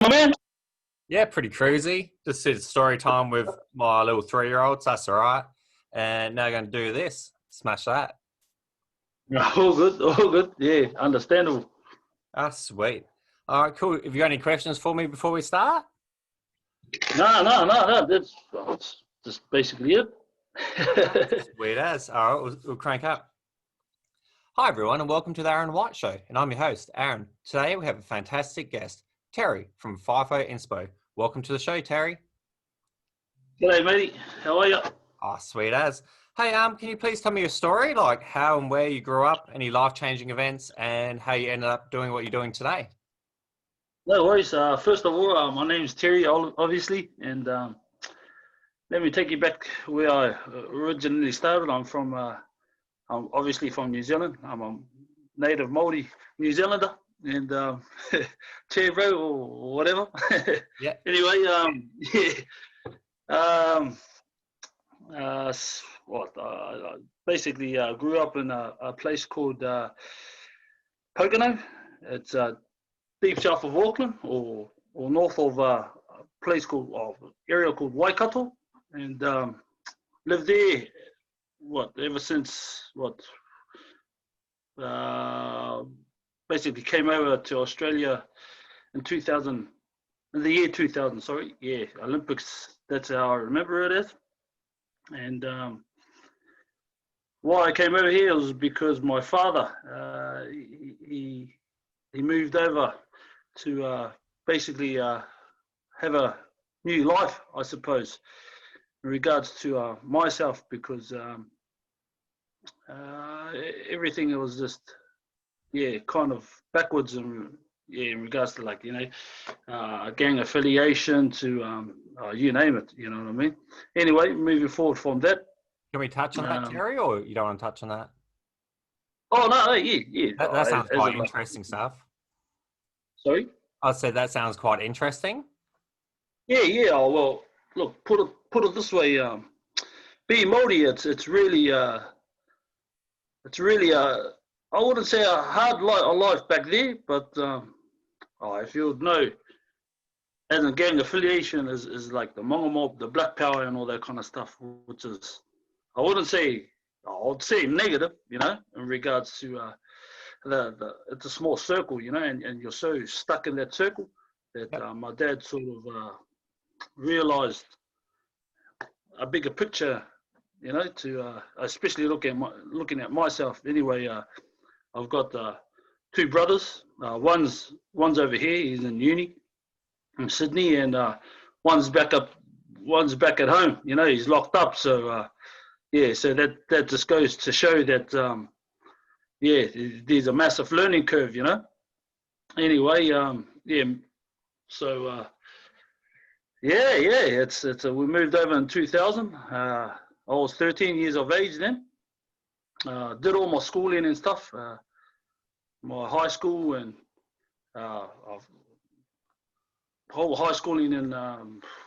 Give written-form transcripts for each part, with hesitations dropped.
My man. Yeah, pretty cruisy. Just did story time with my little 3-year-olds. That's all right. And now going to do this. Smash that. All good, all good. Yeah, understandable. That's sweet. All right, cool. Have you got any questions for me before we start? No. That's just basically it. Sweet as. All right, we'll crank up. Hi, everyone, and welcome to the Aaron White Show. And I'm your host, Aaron. Today we have a fantastic guest, Terry from FIFO Inspo. Welcome to the show, Terry. G'day, matey. How are you? Ah, sweet as. Hey, can you please tell me your story, like how and where you grew up, any life-changing events, and how you ended up doing what you're doing today? No worries. First of all, my name's Terry, obviously, and let me take you back where I originally started. I'm obviously from New Zealand. I'm a native Māori New Zealander, and chair bro or whatever. Yeah. Anyway, yeah. Um, basically grew up in a place called Pocono. It's deep south of Auckland, or north of a place called area called Waikato, and lived there. Ever since uh, basically came over to Australia in 2000, in the year 2000. Sorry, yeah, Olympics. That's how I remember it as. And why I came over here was because my father he moved over to basically have a new life, I suppose, in regards to myself, because everything was just kind of backwards, and in regards to, like, gang affiliation to you name it, you know what I mean. Anyway, moving forward from that. Can we touch on that, Terry, or you don't want to touch on that? Oh no, yeah. That sounds As quite in, like, interesting stuff. sorry. I'd say that sounds quite interesting. Yeah. Oh, well, look, put it this way. Being Māori, it's really I wouldn't say a hard life back there, but if you would know, as a gang affiliation is like the Mongo Mob, the Black Power, and all that kind of stuff, which is, I wouldn't say, I would say negative, in regards to it's a small circle, and you're so stuck in that circle that Yep. my dad sort of realized a bigger picture, to especially looking at myself. Anyway, I've got two brothers. One's over here. He's in uni in Sydney, and one's back at home. He's locked up. So so that just goes to show that there's a massive learning curve. Anyway, So it's we moved over in 2000. I was 13 years of age then. Did all my schooling and stuff, my high school, and whole high schooling in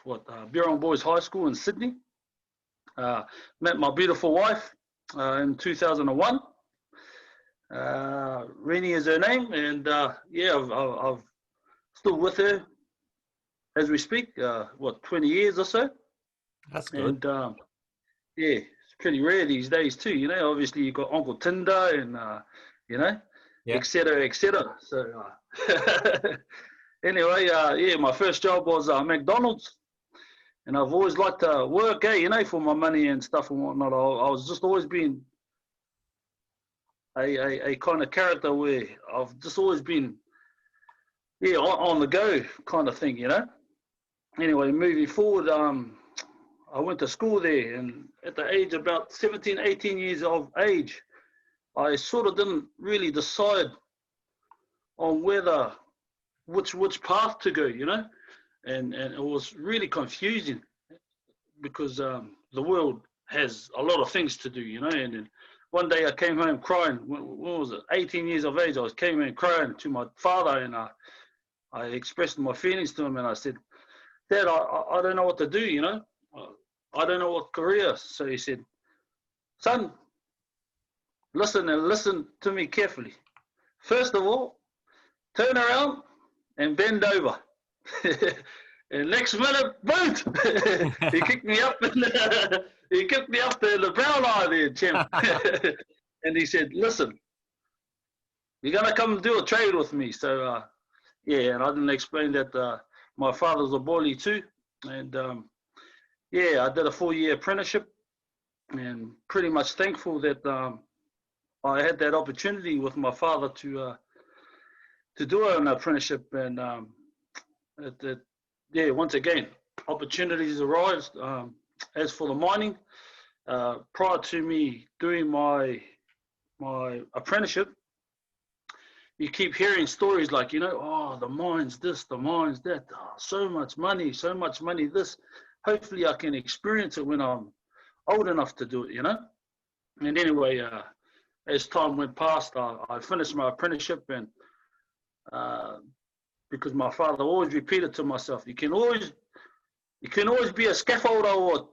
Birrong Boys High School in Sydney. Met my beautiful wife in 2001. Rennie is her name, and I've still with her as we speak. 20 years or so. That's good. And it's pretty rare these days too. Obviously you got Uncle Tinder, and Yeah. et cetera, et cetera. So anyway, my first job was McDonald's, and I've always liked to work, for my money and stuff and whatnot. I was just always been a kind of character where I've just always been on the go kind of thing. Anyway, moving forward, I went to school there, and at the age of about 17, 18 years of age, I sort of didn't really decide on which path to go, and it was really confusing, because the world has a lot of things to do, and then one day I came home crying. What was it? 18 years of age. I came home crying to my father, and I expressed my feelings to him, and I said, Dad, I don't know what to do, I don't know what career. So he said, son, listen to me carefully. First of all, turn around and bend over. And next minute, boom! He kicked me up in the brown eye there, champ. And he said, "Listen, you're gonna come and do a trade with me." So yeah, and I didn't explain that my father's a boilie too, and yeah, I did a 4-year apprenticeship, and pretty much thankful that I had that opportunity with my father to do an apprenticeship, and yeah, once again, opportunities arise. As for the mining, prior to me doing my apprenticeship, you keep hearing stories like, oh, the mines this, the mines that, oh, so much money, this. Hopefully I can experience it when I'm old enough to do it. And anyway, as time went past, I finished my apprenticeship, and because my father always repeated to myself, you can always be a scaffolder or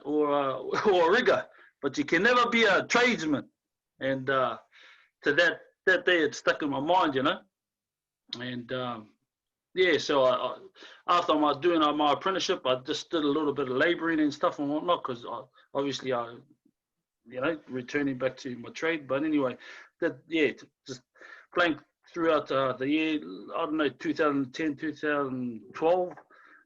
or a rigger, but you can never be a tradesman. And to that day, it stuck in my mind, And yeah, so after doing my apprenticeship, I just did a little bit of labouring and stuff and whatnot, because obviously returning back to my trade. But anyway, just playing throughout the year, I don't know, 2010, 2012,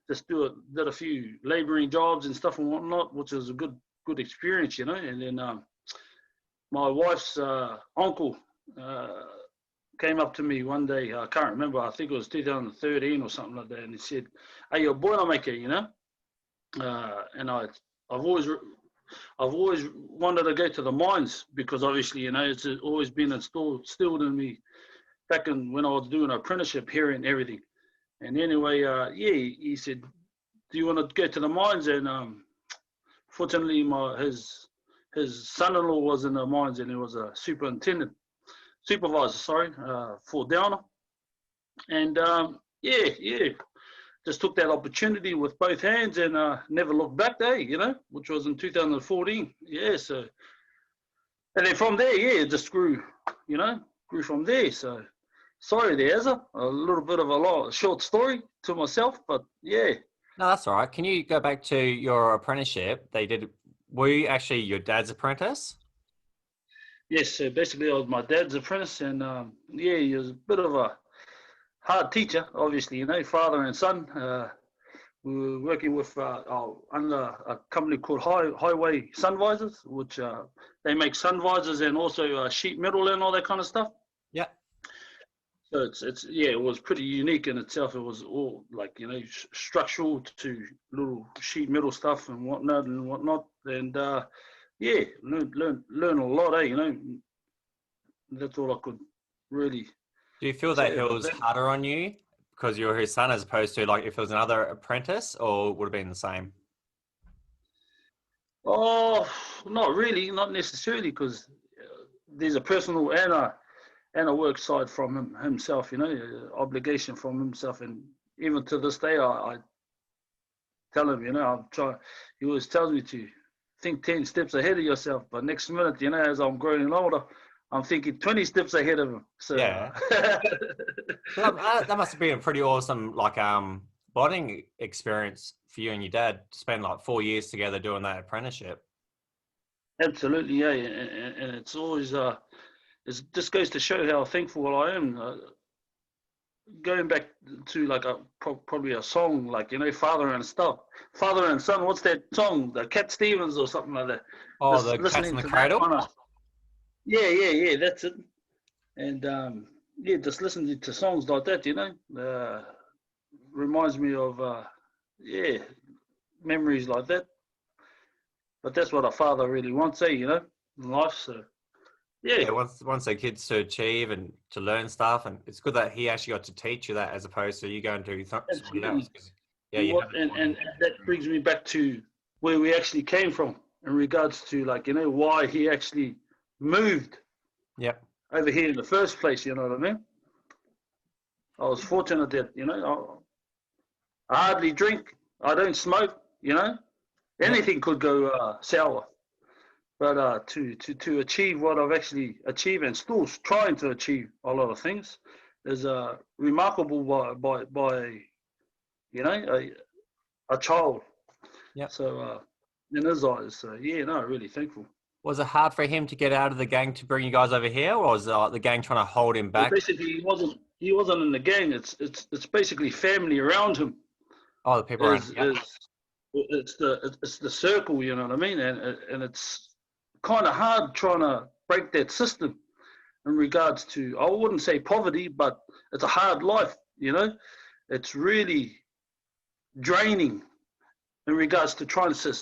just did a few labouring jobs and stuff and whatnot, which was a good experience, And then my wife's uncle came up to me one day. I can't remember. I think it was 2013 or something like that. And he said, "Hey, you're a boilermaker, And I've always wanted to go to the mines, because obviously, it's always been instilled in me back when I was doing an apprenticeship, hearing everything. And anyway, yeah, he said, "Do you want to go to the mines?" And fortunately, his son-in-law was in the mines, and he was a supervisor, for Downer. And yeah, just took that opportunity with both hands, and never looked back there, which was in 2014. Yeah, so, and then from there, yeah, it just grew from there. So sorry there, Ezra, a little bit of a short story to myself, but yeah. No, that's all right. Can you go back to your apprenticeship? Were you actually your dad's apprentice? Yes, so basically I was my dad's apprentice, and yeah, he was a bit of a hard teacher, obviously, father and son. We were working with under a company called Highway Sun Visors, which they make sun visors and also sheet metal and all that kind of stuff. Yeah. So it was pretty unique in itself. It was all like, structural to little sheet metal stuff and whatnot. And yeah, learn a lot, That's all I could really. Do you feel that it was harder on you because you're his son, as opposed to like if it was another apprentice, or would it have been the same? Oh, not really, not necessarily, because there's a personal and a work side from himself, obligation from himself. And even to this day, I tell him, he always tells me to think 10 steps ahead of yourself. But next minute, as I'm growing older, I'm thinking 20 steps ahead of him. So yeah. That must have been a pretty awesome, like, bonding experience for you and your dad to spend like 4 years together doing that apprenticeship. Absolutely, yeah. And it's always, it just goes to show how thankful I am. Going back to like probably a song, like, father and son. What's that song? The Cat Stevens or something like that. Oh, the Cats in the Cradle? Yeah, that's it. And yeah, just listening to songs like that, reminds me of yeah, memories like that. But that's what a father really wants, in life. So yeah, wants their kids to achieve and to learn stuff, and it's good that he actually got to teach you that, as opposed to you going to somebody else. Yeah, and that brings me back to where we actually came from in regards to, like, why he actually moved over here in the first place, you know what I mean? I was fortunate that, I hardly drink, I don't smoke, anything could go sour. But to achieve what I've actually achieved, and still trying to achieve a lot of things, is remarkable by a child. Yep. So in his eyes, so yeah, no, really thankful. Was it hard for him to get out of the gang to bring you guys over here, or was the gang trying to hold him Well, back? basically, he wasn't in the gang. It's basically family around him. Oh, the people around. Yep. It's the circle, you know what I mean, and it's kind of hard trying to break that system in regards to, I wouldn't say poverty, but it's a hard life, you know. It's really draining in regards to trying to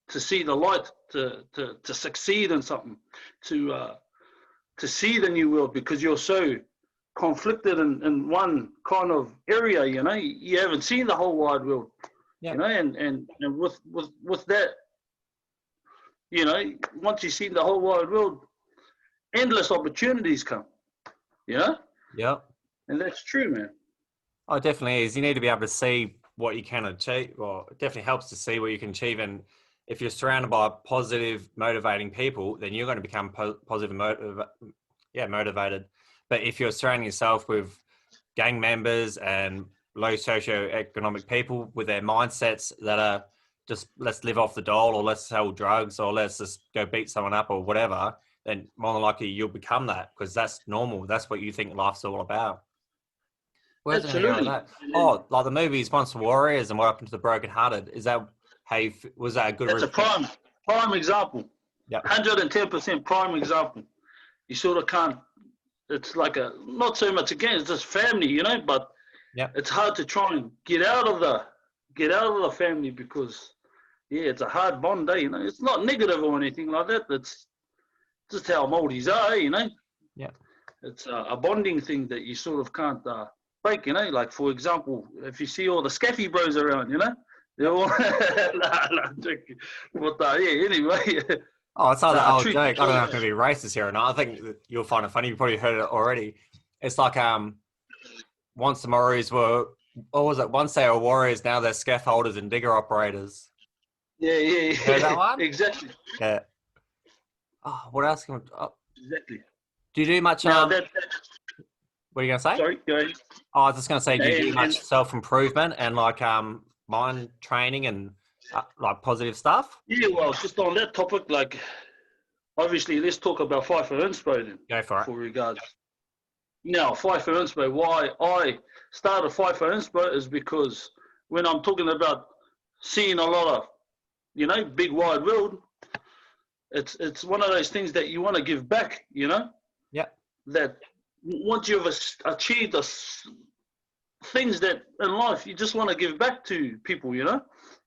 see the light, to succeed in something, to see the new world, because you're so conflicted in one kind of area, you know. You haven't seen the whole wide world, Yep. you know, and with that, you know, once you've seen the whole wide world, endless opportunities come, you know. Yep. And that's true, man. Oh, it definitely is. You need to be able to see what you can achieve. Well, it definitely helps to see what you can achieve. And if you're surrounded by positive, motivating people, then you're going to become positive, motivated. But if you're surrounding yourself with gang members and low socioeconomic people with their mindsets that are just, let's live off the dole, or let's sell drugs, or let's just go beat someone up or whatever, then more than likely you'll become that, because that's normal. That's what you think life's all about. Where's anything like Absolutely. that? Oh, like the movies Once Warriors and What Happened to the Broken Hearted. Is that how was that a good? That's a prime example. Yep. 110% prime example. You sort of can't. It's like a, not so much again. It's just family, you know. But Yep. it's hard to try and get out of the family, because it's a hard bond, you know. It's not negative or anything like that. It's just how Māoris are, you know. Yeah. It's a bonding thing that you sort of can't break, you know. Like, for example, if you see all the Scaffy bros around, you know, they're all but anyway. Oh, it's not an old treat joke. each I don't know other. if I'm going to be racist here or not. I think you'll find it funny. You probably heard it already. It's like once the Maoris were, what was it? Once they were warriors, now they're scaffolders and digger operators. Yeah. Heard that one? Exactly. Yeah. Oh, what else can we? Oh, Exactly. do you do much? Now What are you going to say? sorry, go ahead. Oh, I was just going to say, do you do And- much self-improvement and like mind training and like positive stuff? Yeah, well, just on that topic, like, obviously, let's talk about FIFO Inspo then. Go for it. For regards. Now, FIFO Inspo, why I started FIFO Inspo is because when I'm talking about seeing a lot of, you know, big wide world, it's one of those things that you want to give back, you know. Yeah. That once you've achieved things that in life, you just want to give back to people, you know.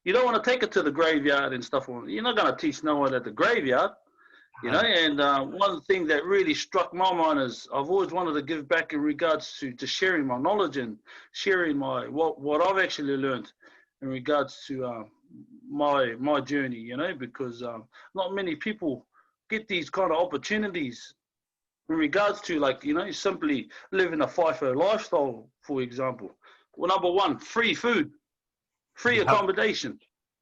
You don't want to take it to the graveyard and stuff. You're not going to teach no one at the graveyard, you know. And one thing that really struck my mind is I've always wanted to give back in regards to sharing my knowledge and sharing my what I've actually learned in regards to my journey, you know, because not many people get these kind of opportunities in regards to, like, you know, simply living a FIFO lifestyle, for example. Well, number one, free food, free accommodation.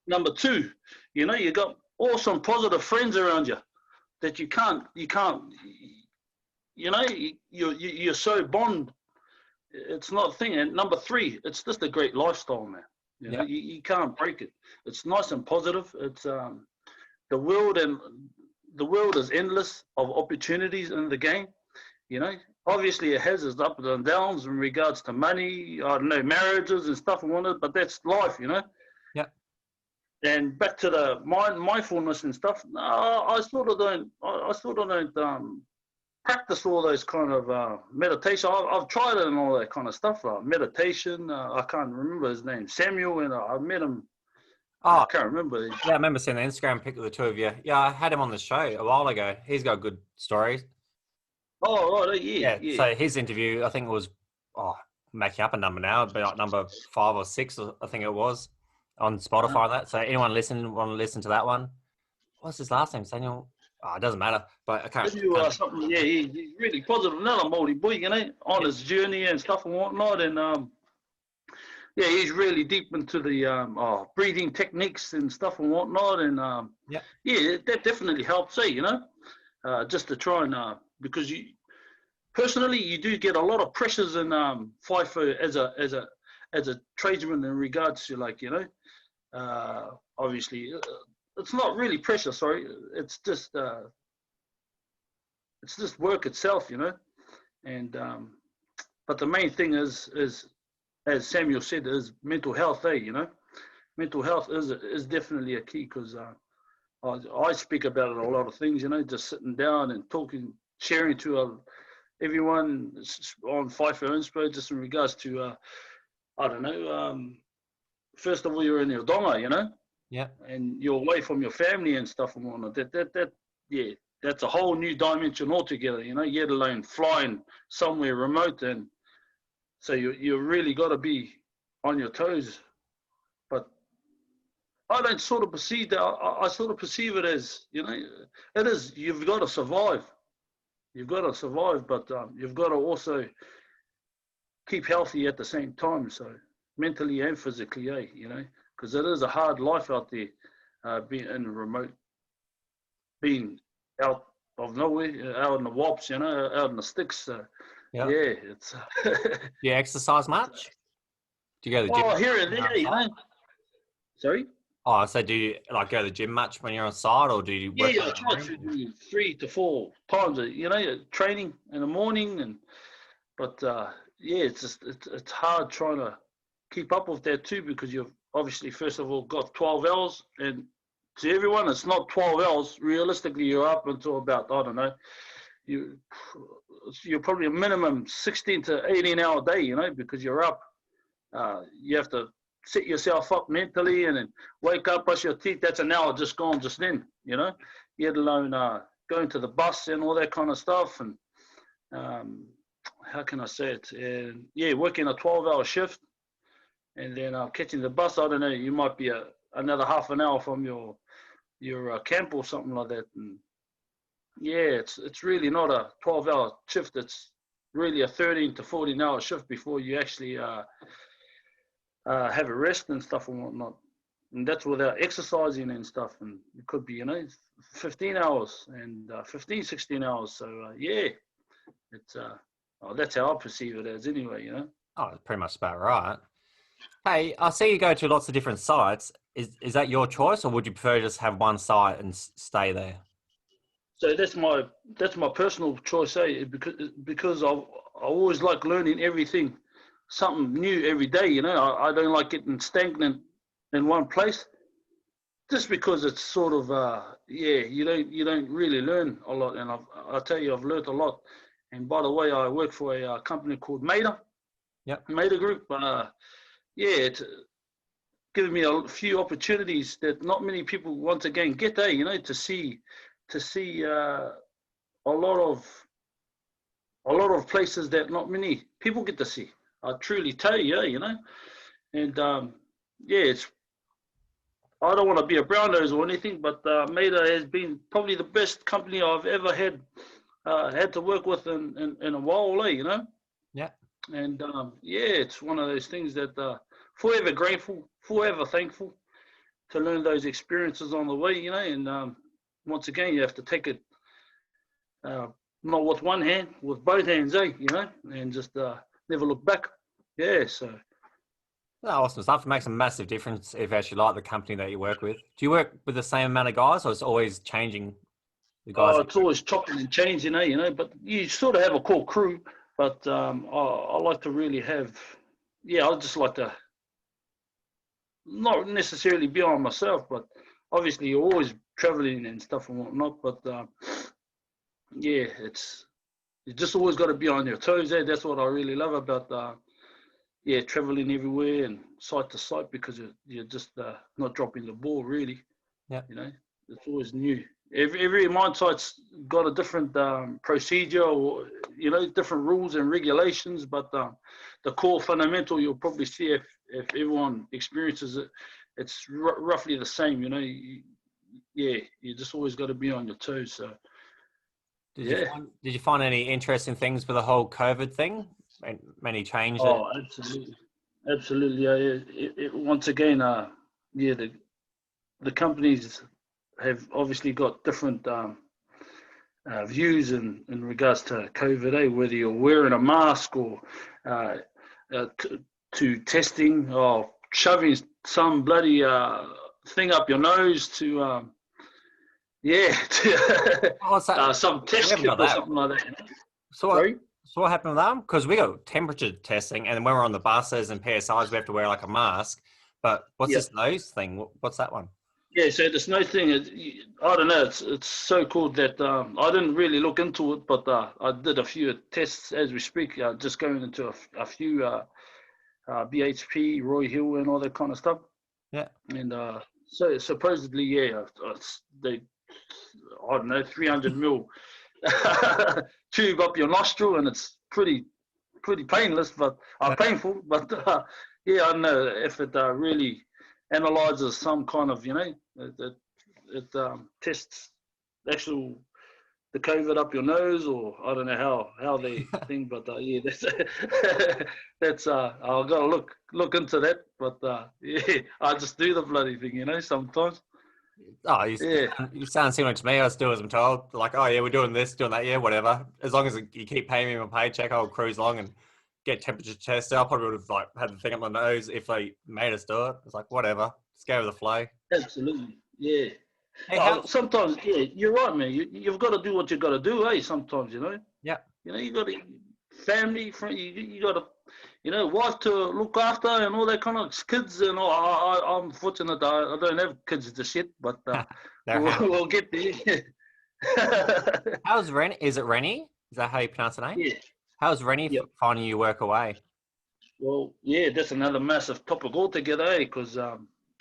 Number two, you know, you got awesome positive friends around you that you can't, you know, you're so bond. It's not a thing. And number three, it's just a great lifestyle, man. You know, you can't break it. It's nice and positive. It's the world is endless of opportunities in the game. You know, obviously it has its ups and downs in regards to money, I don't know, marriages and stuff and whatnot, but that's life, you know. Yeah. And back to the mindfulness and stuff. No, I sort of don't practice all those kind of meditation. I've tried it and all that kind of stuff, like meditation. I can't remember his name, Samuel, and I met him. Oh, I can't remember. yeah, I remember seeing the Instagram pic of the two of you. Yeah, I had him on the show a while ago. He's got good stories. Oh, right, yeah. So his interview, I think it was, making up a number now, but like number 5 or 6, I think it was, on Spotify. That. So anyone want to listen to that one? What's his last name? Samuel? Oh, it doesn't matter. But I can't. Something, yeah, he's really positive. Another Māori boy, you know, on his journey and stuff and whatnot, and yeah, he's really deep into the breathing techniques and stuff and whatnot, and yeah, that definitely helps, you know, just to try and because personally, you do get a lot of pressures in FIFO as a tradesman in regards to, like, obviously, it's not really pressure. Sorry, it's just work itself, and but the main thing is as Samuel said, is mental health. Mental health is definitely a key, because I speak about it a lot of things. Just sitting down and talking, sharing to everyone on FIFO Inspo, just in regards to I don't know. First of all, you're in your donga, Yeah. and you're away from your family and stuff and whatnot. Yeah, that's a whole new dimension altogether. Yet alone flying somewhere remote, and so you really got to be on your toes. But I don't sort of perceive that. I sort of perceive it as, it is, you've got to survive. You've got to survive, but you've got to also keep healthy at the same time. So mentally and physically, because it is a hard life out there, being in remote, being out of nowhere, out in the wops, out in the sticks. So Yeah. it's. Do you exercise much? Do you go to the gym? Well, here and there, Sorry? Oh, so do you like go to the gym much when you're on site, or do you work? I try to do 3 to 4 times, training in the morning, but it's just it's hard trying to keep up with that too, because you've obviously first of all got 12 hours, and to everyone it's not 12 hours. Realistically, you're up until about, I don't know, you're probably a minimum 16 to 18 hour day, because you're up. You have to set yourself up mentally, and then wake up, brush your teeth. That's an hour just gone just then, Yet alone going to the bus and all that kind of stuff. And how can I say it? And working a 12-hour shift, and then catching the bus. I don't know. You might be another half an hour from your camp or something like that. And it's really not a 12-hour shift. It's really a 13 to 14-hour shift before you actually have a rest and stuff and whatnot. And that's without exercising and stuff. And it could be, 15 hours and 15, 16 hours. So, it's that's how I perceive it as anyway, Oh, it's pretty much about right. Hey, I see you go to lots of different sites. Is that your choice, or would you prefer to just have one site and stay there? So that's my personal choice, because I always like learning everything, something new every day. I don't like getting stagnant in one place, just because it's sort of you don't really learn a lot. And I tell you, I've learned a lot. And by the way, I work for a company called Maida. Yep. Maida Group. It's given me a few opportunities that not many people once again get there. To see a lot of places that not many people get to see. I truly tell you, and it's. I don't want to be a brown nose or anything, but Maida has been probably the best company I've ever had to work with in a while, Yeah. And it's one of those things that forever grateful, forever thankful to learn those experiences on the way, and once again, you have to take it not with one hand, with both hands, and just never look back. So. Oh, awesome stuff. It makes a massive difference if you actually like the company that you work with. Do you work with the same amount of guys, or it's always changing? The guys. It's always chopping and changing, but you sort of have a core crew. But I like to really have, I just like to not necessarily be on myself, but obviously you're always traveling and stuff and whatnot. But it's you just always got to be on your toes there. That's what I really love about traveling everywhere and site to site, because you're just not dropping the ball really. Yeah. It's always new. Every mine site's got a different procedure, or different rules and regulations, but the core fundamental you'll probably see if everyone experiences it, it's roughly the same. You just always got to be on your toes. So did you find any interesting things with the whole COVID thing? Many changes? Oh, absolutely. Once again, the companies have obviously got different views in regards to COVID, whether you're wearing a mask or to testing or shoving some bloody thing up your nose to What's that? some We test haven't kit got or that. something like that. You know? So Sorry? what happened with them? Because we got temperature testing, and when we're on the buses and PSIs, we have to wear like a mask. But what's Yeah. this nose thing? What's that one? Yeah, so the snow thing is, I don't know, it's so cool that I didn't really look into it, but I did a few tests as we speak, just going into a few BHP, Roy Hill, and all that kind of stuff. Yeah. And so supposedly, yeah, they, I don't know, 300 mil tube up your nostril, and it's pretty painless, but painful. But yeah, I don't know if it really analyzes some kind of, it tests actual the COVID up your nose, or I don't know how they think, but yeah, that's I've got to look into that. But yeah, I just do the bloody thing, sometimes. Oh, Yeah, you sound similar to me. I just do as I'm told. Like, oh yeah, we're doing this, doing that. Yeah, whatever. As long as you keep paying me my paycheck, I'll cruise along and get temperature tested. I probably would have like had the thing up my nose if they made us do it. It's like whatever. Just go with the flow. absolutely. Yeah. Hey, how? Sometimes, yeah, you're right, man. You've got to do what you got to do, sometimes, Yeah. you got to family, friend, you got to, wife to look after and all that kind of kids. And all. I'm fortunate I don't have kids just yet, but They're handy. we'll get there. How's Rennie? Is it Rennie? Is that how you pronounce the name? Yeah. How's Rennie Yep. finding you work away? Well, yeah, that's another massive topic altogether, because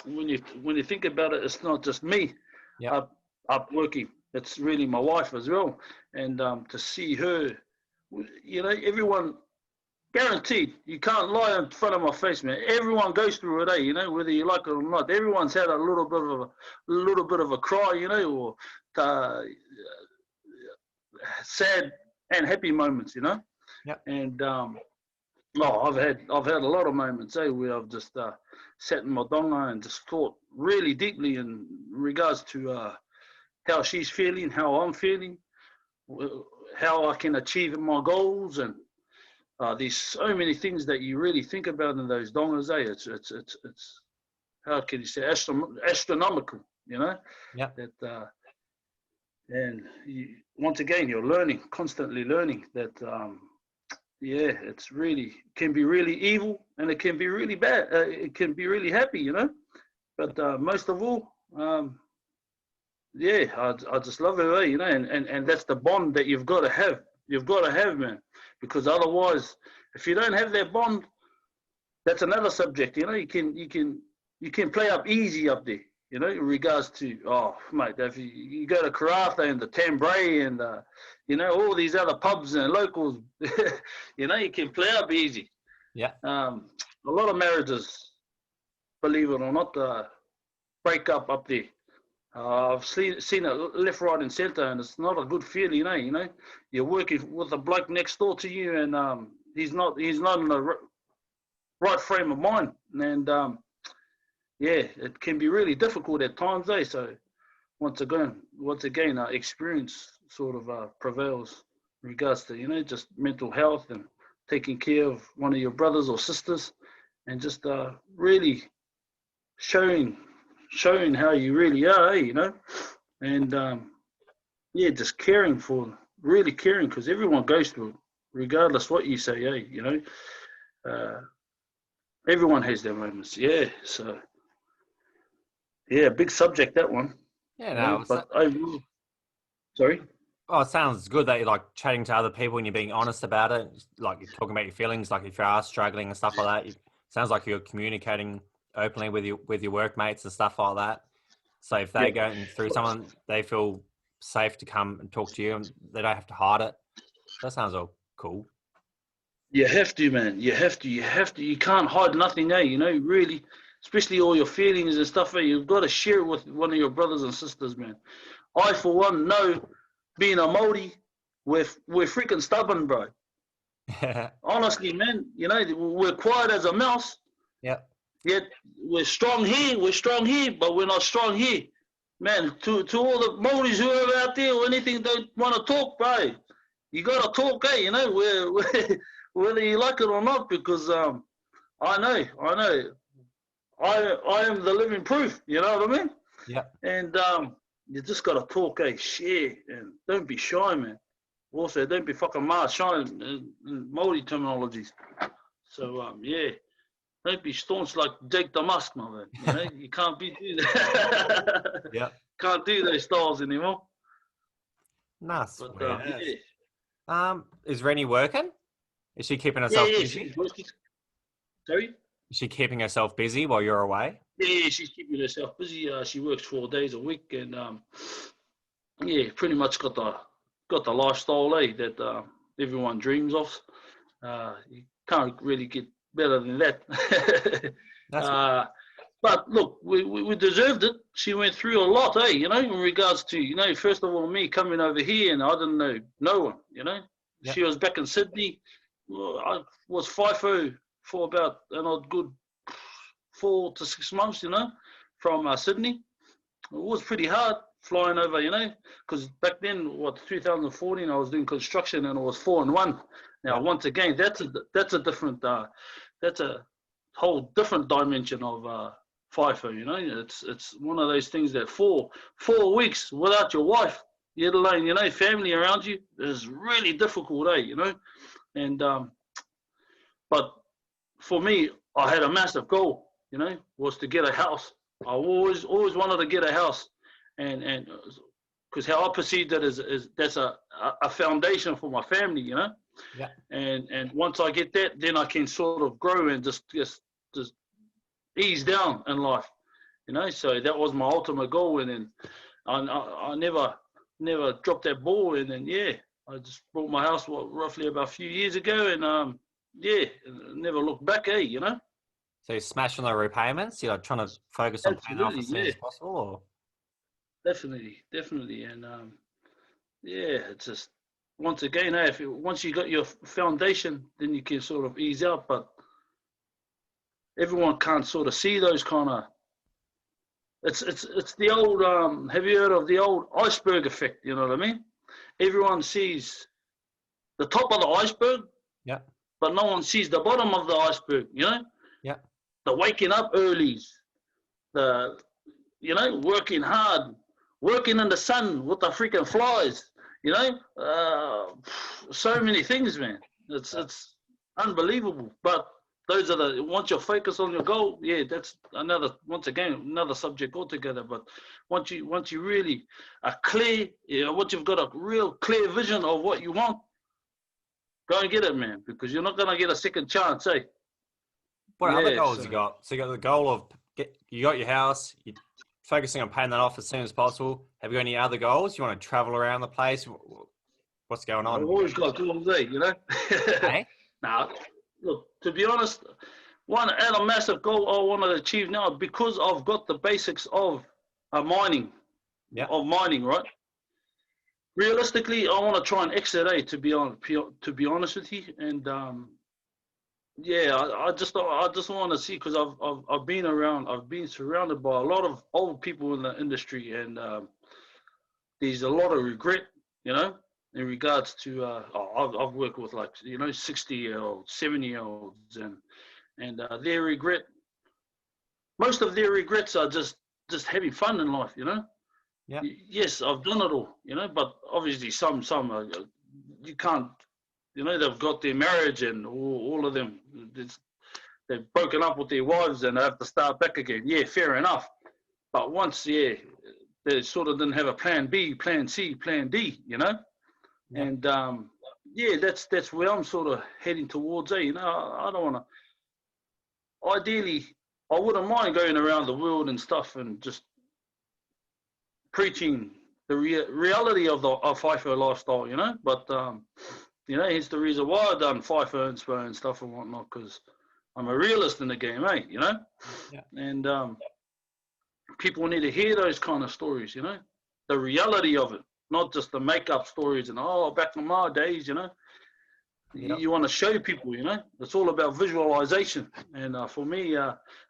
when you think about it, it's not just me Yeah. up working. It's really my wife as well, and to see her, everyone. Guaranteed, you can't lie in front of my face, man. Everyone goes through it, whether you like it or not. Everyone's had a little bit of a cry, or sad and happy moments, Yep. And I've had a lot of moments, where I've just sat in my donga and just thought really deeply in regards to how she's feeling, how I'm feeling, how I can achieve my goals, and there's so many things that you really think about in those dongas, It's how can you say, astronomical, Yeah. That and once again, you're constantly learning that. Yeah, it's really can be really evil, and it can be really bad. It can be really happy, But most of all, yeah, I just love it, and that's the bond that you've got to have. You've got to have, man, because otherwise, if you don't have that bond, that's another subject. You can play up easy up there. In regards to, oh mate, if you go to Karratha and the Tambray and all these other pubs and locals, you can play up easy. Yeah. A lot of marriages, believe it or not, break up there. I've seen it left, right, and centre, and it's not a good feeling, You're working with a bloke next door to you, and he's not in the right frame of mind, and yeah, it can be really difficult at times, So once again, experience sort of prevails in regards to just mental health and taking care of one of your brothers or sisters, and just really showing how you really are, and yeah, just really caring, because everyone goes through it, regardless what you say, everyone has their moments, yeah. So yeah, big subject, that one. Yeah. No. But sorry. Oh, it sounds good that you're like chatting to other people and you're being honest about it. Like you're talking about your feelings, like if you are struggling and stuff like that. It sounds like you're communicating openly with your workmates and stuff like that. So if they're going through someone, they feel safe to come and talk to you, and they don't have to hide it. That sounds all cool. You have to, man. You have to. You can't hide nothing, really, especially all your feelings and stuff. You've got to share it with one of your brothers and sisters, man. I, for one, know, being a Māori, we're freaking stubborn, bro. Honestly, man, we're quiet as a mouse. Yep. Yet we're strong here, but we're not strong here. Man, to all the Maoris who are out there or anything don't want to talk, bro, you got to talk, you know, whether you like it or not, because I know, I am the living proof, you know what I mean? Yeah. And you just got to talk, share, and don't be shy, man. Also, don't be fucking shy in Maori terminologies. So, yeah. Don't be staunch like Jake the Musk, my man. You know, you can't be do that. Yeah. Can't do those styles anymore. Nice. But yeah. Is Rennie working? Is she keeping yeah, herself yeah, busy? she's working. Sorry? Is she keeping herself busy while you're away? Yeah, she's keeping herself busy. She works 4 days a week, and yeah, pretty much got the lifestyle that everyone dreams of. You can't really get better than that. That's good. But look, we deserved it. She went through a lot, you know, in regards to, you know, first of all, me coming over here and I didn't know no one, you know. Yep. She was back in Sydney. Well, I was FIFO for about a good 4 to 6 months, you know, from Sydney. It was pretty hard flying over, you know, because back then, 2014, I was doing construction and it was 4 and 1. Now, once again, that's a different, that's a whole different dimension of FIFO, you know. It's one of those things that 4 weeks without your wife, let alone, you know, family around you, is really difficult, you know. And but for me, I had a massive goal, you know, was to get a house. I always wanted to get a house, and because how I perceived that is that's a foundation for my family, you know. Yeah. And once I get that, then I can sort of grow and just ease down in life, you know. So that was my ultimate goal, and then I never dropped that ball, and then yeah, I just bought my house roughly about a few years ago, and yeah, never looked back, you know. So you're smashing the repayments? You're like trying to focus on paying off as soon as possible, or? Definitely, and yeah, it's just once again, once you got your foundation, then you can sort of ease out, but everyone can't sort of see those kind of. It's the old. Have you heard of the old iceberg effect? You know what I mean? Everyone sees the top of the iceberg, yeah, but no one sees the bottom of the iceberg. You know? Yeah. The waking up early, the working hard, working in the sun with the freaking flies. You know, so many things, man. It's unbelievable. But those are once you focus on your goal, yeah, that's another subject altogether. But once you really are clear, once you've got a real clear vision of what you want, go and get it, man, because you're not gonna get a second chance, eh? What other goals you got? So you got the goal of you got your house, you're focusing on paying that off as soon as possible. Have you got any other goals? You want to travel around the place? What's going on? I've always got goals, you know? Hey? Now, look, to be honest, a massive goal I want to achieve now, because I've got the basics of mining, right? Realistically, I want to try and exit, to be honest with you, and yeah, I just want to see, because I've been surrounded by a lot of old people in the industry, and there's a lot of regret, you know, in regards to I've worked with 60-year-olds, 70-year-olds, and their regret. Most of their regrets are just having fun in life, you know. Yeah. Yes, I've done it all, you know, but obviously some you can't. You know, they've got their marriage and all of them. They've broken up with their wives and they have to start back again. Yeah, fair enough. But once, they sort of didn't have a plan B, plan C, plan D, you know? Yeah. And, that's where I'm sort of heading towards, you know? I don't want to... Ideally, I wouldn't mind going around the world and stuff and just preaching the reality of FIFO lifestyle, you know? But... you know, hence the reason why I've done FIFO, Inspo and stuff and whatnot, because I'm a realist in the game, you know? Yeah. And people need to hear those kind of stories, you know? The reality of it, not just the make-up stories and, back in my days, you know? Yep. You want to show people, you know? It's all about visualization. And for me,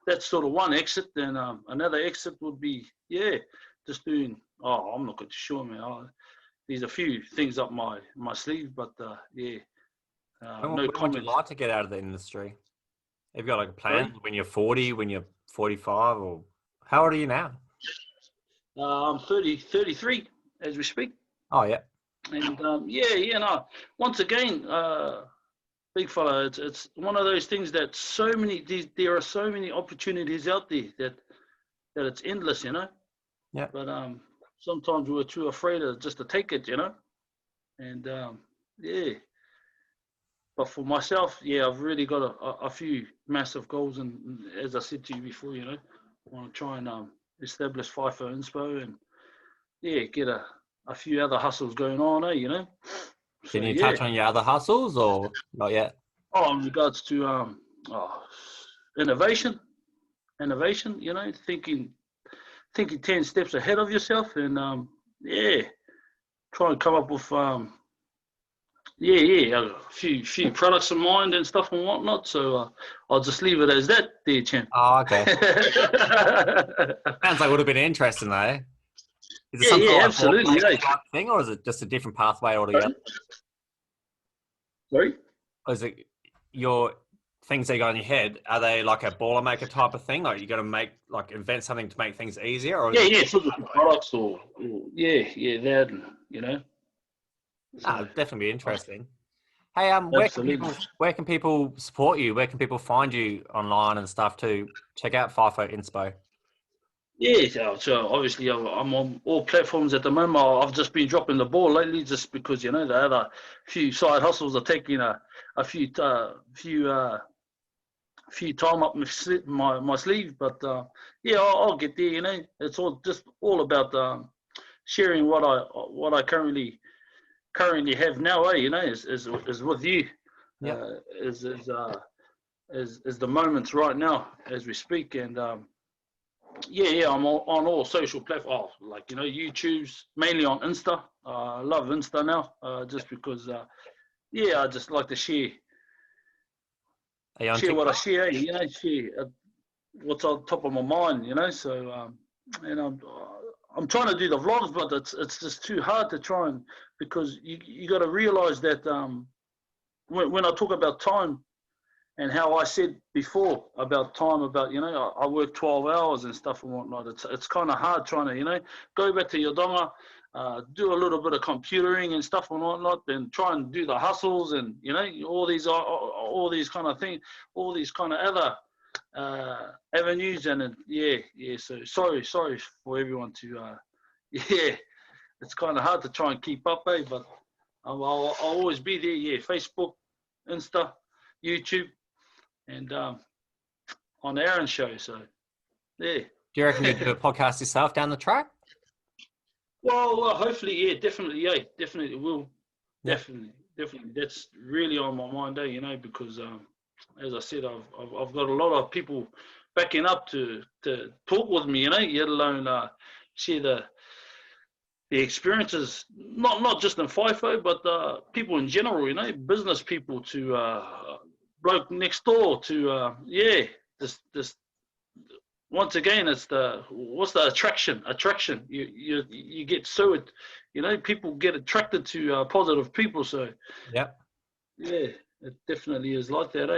that's sort of one exit. And another exit would be, just doing. Oh, I'm not quite sure, man. There's a few things up my sleeve, but yeah, no When would you comment. like to get out of the industry? Have you got like a Sorry? plan when you're 40, when you're 45, or how old are you now? I'm 33 as we speak. Oh, yeah. And no. Once again, big fella, it's one of those things that there are so many opportunities out there that it's endless, Yeah. But sometimes we're too afraid of just to take it, And yeah. But for myself, yeah, I've really got a few massive goals, and as I said to you before, I want to try and establish FIFO Inspo, and yeah, get a few other hustles going on, So Can you yeah. touch on your other hustles or not yet? Oh, in regards to innovation, thinking 10 steps ahead of yourself, and yeah, try and come up with a few products in mind and stuff and whatnot. So I'll just leave it as that, there, champ. Oh, okay. Sounds like it would have been interesting though. Is it some Yeah, sort of like absolutely. automation Yeah. type thing, or is it just a different pathway altogether? Sorry? Or is it your things that you got in your head? Are they like a baller maker type of thing? Like you got to invent something to make things easier, or is it Physical products or that, no, So it'd definitely be interesting. Hey, absolutely. where can people support you? Where can people find you online and stuff to check out FIFO Inspo? Yeah, so obviously I'm on all platforms at the moment. I've just been dropping the ball lately, just because the other few side hustles are taking a few few time up my sleeve. But yeah, I'll get there. It's all about sharing what I currently have now. Is with you. Yeah. Is the moments right now as we speak, and I'm on all social platforms, like YouTube's mainly on Insta. I love Insta now, just because I just like to share Are you on what I TikTok? share, share what's on top of my mind, So and I'm trying to do the vlogs, but it's just too hard to try, and because you got to realize that when I talk about time, and how I said before about time, about I work 12 hours and stuff and whatnot. It's kind of hard trying to go back to your donga, do a little bit of computering and stuff and whatnot, then try and do the hustles, and all these kind of things, all these kind of other avenues, and So sorry for everyone to it's kind of hard to try and keep up, but I'll always be there. Facebook, Insta, YouTube, and on Aaron's show. So yeah. Do you reckon you do a podcast yourself down the track? Well, hopefully, definitely will. Yeah. Definitely. That's really on my mind, because as I said, I've got a lot of people backing up to talk with me, let alone share the experiences, not just in FIFO, but people in general, business people, to bloke next door, to this once again, it's what's the attraction. You get so people get attracted to positive people. So Yeah. yeah, it definitely is like that,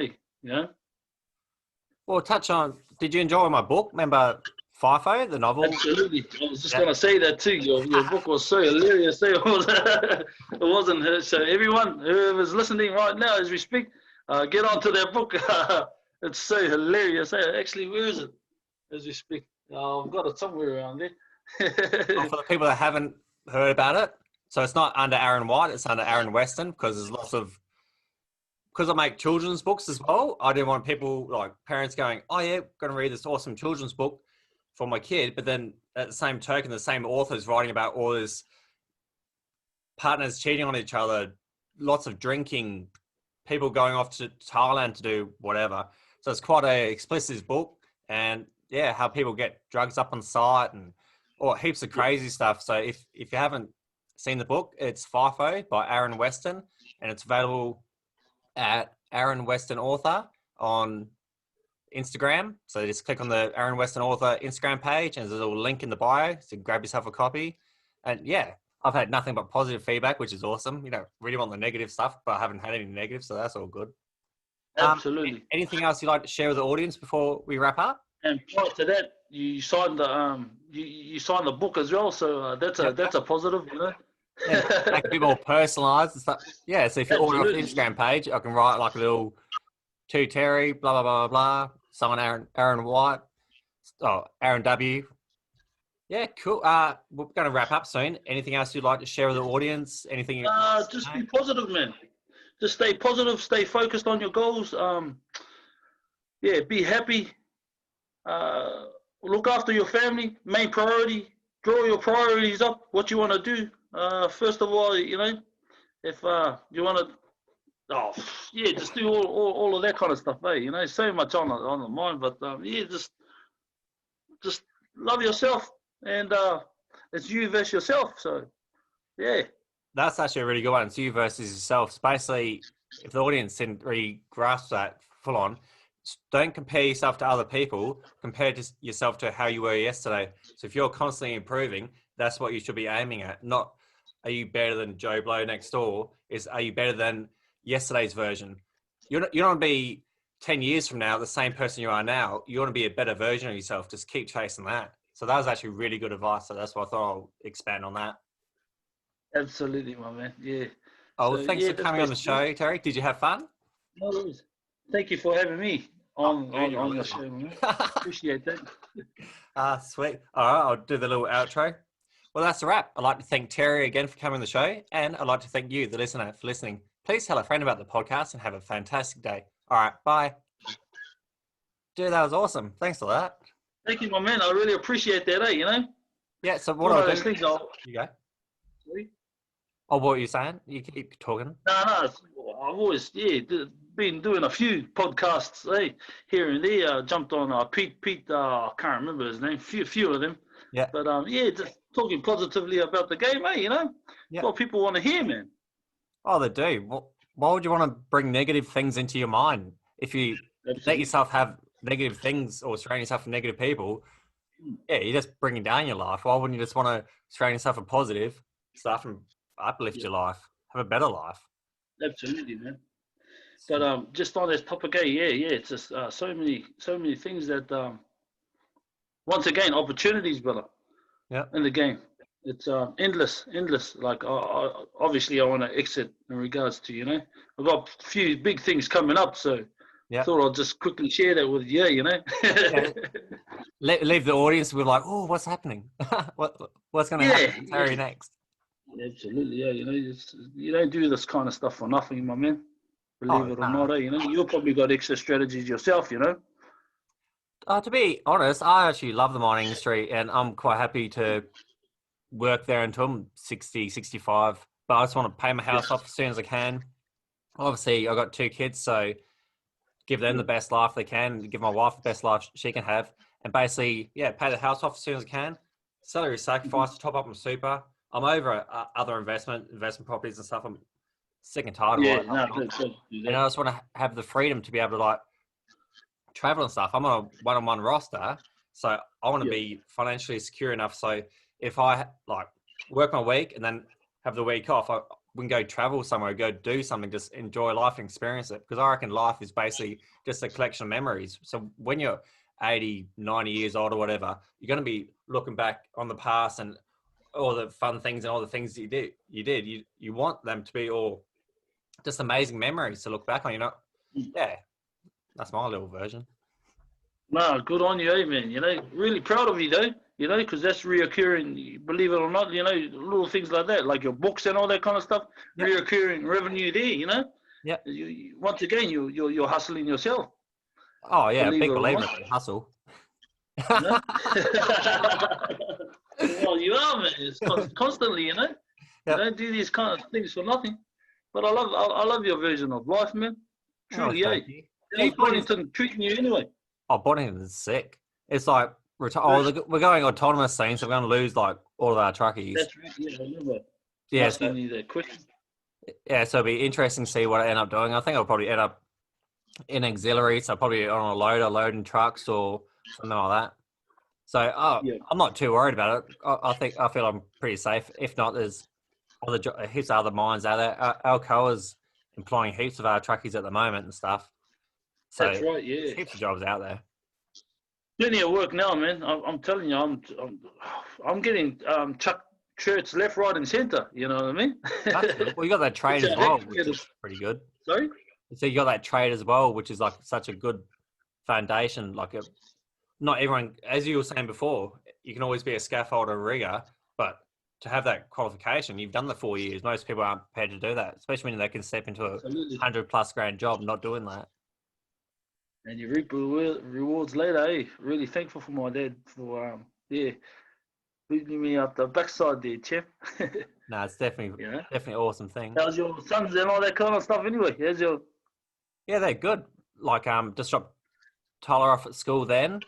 Well, did you enjoy my book? Remember FIFO, the novel? Absolutely. I was just going to say that too. Your book was so hilarious. It wasn't. So everyone whoever's listening right now as we speak, get onto that book. It's so hilarious. Actually, where is it as we speak? I've got it somewhere around there. Well, for the people that haven't heard about it, so it's not under Aaron White, it's under Aaron Weston, because there's because I make children's books as well. I didn't want people, like parents, going, oh yeah, going to read this awesome children's book for my kid, but then at the same token, the same author's writing about all this partners cheating on each other, lots of drinking, people going off to Thailand to do whatever. So it's quite a explicit book, and yeah, how people get drugs up on site and heaps of crazy stuff. So if you haven't seen the book, it's FIFO by Aaron Weston, and it's available at Aaron Weston Author on Instagram. So just click on the Aaron Weston Author Instagram page, and there's a little link in the bio. So grab yourself a copy. And yeah, I've had nothing but positive feedback, which is awesome. You don't really want the negative stuff, but I haven't had any negative, so that's all good. Absolutely. Anything else you'd like to share with the audience before we wrap up? And prior to that, you signed the you signed the book as well, so that's a positive, you know. Yeah, make it a bit more personalised and stuff. Yeah, so if you order off the Absolutely. Instagram page, I can write like a little to Terry, blah blah blah blah blah. Someone Aaron White, Aaron W. Yeah, cool. We're going to wrap up soon. Anything else you'd like to share with the audience? Anything? Just be positive, man. Just stay positive, stay focused on your goals. Yeah, be happy. Look after your family. Main priority. Draw your priorities up. What you want to do. First of all, you know, if you want to, yeah, just do all of that kind of stuff. Hey, you know, so much on the mind, but yeah, just love yourself, and it's you versus yourself. So, yeah. That's actually a really good one. It's you versus yourself. So basically, if the audience didn't really grasp that full on, don't compare yourself to other people. Compare yourself to how you were yesterday. So if you're constantly improving, that's what you should be aiming at. Not, are you better than Joe Blow next door? Are you better than yesterday's version? You don't want to be 10 years from now the same person you are now. You want to be a better version of yourself. Just keep chasing that. So that was actually really good advice. So that's why I thought I'll expand on that. Absolutely, my man. Yeah. Oh, So, thanks yeah, for coming on the show, Terry. Did you have fun? No worries. Thank you for having me on your show, man. Appreciate that. Sweet. All right, I'll do the little outro. Well, that's a wrap. I'd like to thank Terry again for coming on the show, and I'd like to thank you, the listener, for listening. Please tell a friend about the podcast and have a fantastic day. All right, bye. Dude, that was awesome. Thanks for that. Thank you, my man. I really appreciate that, you know? Yeah, so what I'll do... Things You go. Sorry? Oh, what were you saying? You keep talking. No, I've always, been doing a few podcasts, here and there. Jumped on Pete, I can't remember his name, few of them. Yeah. But, just talking positively about the game, you know? Yeah. That's what people want to hear, man. Oh, they do. Well, why would you want to bring negative things into your mind? If you let yourself have negative things or surround yourself with negative people, yeah, you're just bringing down your life. Why wouldn't you just want to surround yourself with positive stuff and uplift your life, have a better life? Absolutely, man. But just on this topic, it's just so many things that once again, opportunities, brother. Yeah. In the game, it's endless. Like obviously, I want to exit in regards to, you know, I've got a few big things coming up, so I thought I'll just quickly share that with you. You know. Yeah. Leave the audience with like, oh, what's happening? What's going to happen to Terry next? Absolutely, yeah. You know, you don't do this kind of stuff for nothing, my man. Believe it or not, you know, you've probably got extra strategies yourself, you know. To be honest, I actually love the mining industry, and I'm quite happy to work there until I'm 60, 65. But I just want to pay my house off as soon as I can. Obviously, I've got 2 kids, so give them the best life they can, give my wife the best life she can have, and basically, pay the house off as soon as I can. Salary sacrifice to top up my super. I'm over other investment properties and stuff. I'm sick and tired of it. And I just want to have the freedom to be able to like travel and stuff. I'm on a one-on-one roster, so I want to be financially secure enough. So if I like work my week and then have the week off, we can go travel somewhere, go do something, just enjoy life and experience it. Because I reckon life is basically just a collection of memories. So when you're 80, 90 years old or whatever, you're going to be looking back on the past and all the fun things and all the things that you did. You want them to be all just amazing memories to look back on, you know? Yeah. That's my little version. No, good on you, man. You know, really proud of you, though. You know, because that's reoccurring, believe it or not, you know, little things like that, like your books and all that kind of stuff, reoccurring revenue there, you know? Yeah. Once again, you're hustling yourself. Oh, yeah, big believer in hustle. You know? Well, you are, man. It's constantly, you know? You don't do these kind of things for nothing. But I love your version of life, man. Truly, How's Boddington treating you anyway? Oh, Boddington is sick. It's like, we're going autonomous soon, so we're going to lose like all of our truckies. That's right, I remember. Yeah, asking you that question. Yeah, so it'll be interesting to see what I end up doing. I think I'll probably end up in auxiliary, so probably on a loader, loading trucks or something like that. So Yeah. I'm not too worried about it. I feel I'm pretty safe. If not, there's heaps of other mines out there. Alcoa's employing heaps of our truckies at the moment and stuff. So That's right. there's Yeah. heaps of jobs out there. Plenty of work now, man. I'm telling you, I'm getting chuck shirts left, right, and centre. You know what I mean? That's good. Well, you got that trade It's as a well, heck which of a- is pretty good. Sorry. So you got that trade as well, which is like such a good foundation. Not everyone, as you were saying before, you can always be a scaffolder rigger, but to have that qualification, you've done the 4 years. Most people aren't prepared to do that, especially when they can step into a Absolutely. $100+ job not doing that. And you reap rewards later. Eh? Really thankful for my dad for beating me up the backside there, champ. No, it's definitely You know? definitely an awesome thing. How's your sons and all that kind of stuff anyway? How's your Yeah, they're good. Like just dropped Tyler off at school then.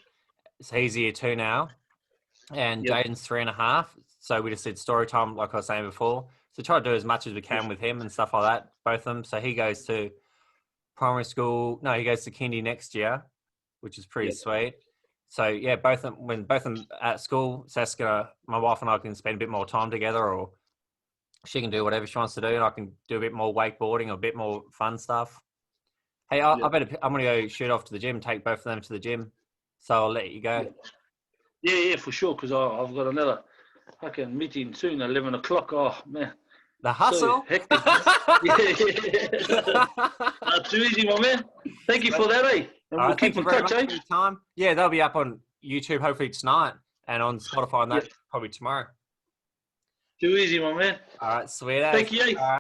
So he's year 2 now. And Yep. Jaden's 3.5. So we just did story time, like I was saying before. So try to do as much as we can with him and stuff like that, both of them. So he goes to primary school. No, he goes to kindy next year, which is pretty Yep. sweet. So yeah, when both of them at school, Saskia, my wife and I can spend a bit more time together, or she can do whatever she wants to do, and I can do a bit more wakeboarding or a bit more fun stuff. Hey, I'm going to go shoot off to the gym, take both of them to the gym. So I'll let you go. Yeah, for sure. Because I've got another fucking meeting soon, 11 o'clock. Oh man, The hustle. so hectic. Not too easy, my man. Thank you for that, eh? And we'll keep in touch, eh? For your time. Yeah, they'll be up on YouTube hopefully tonight, and on Spotify and that probably tomorrow. Too easy, my man. All right, sweet. Thank you. Eh?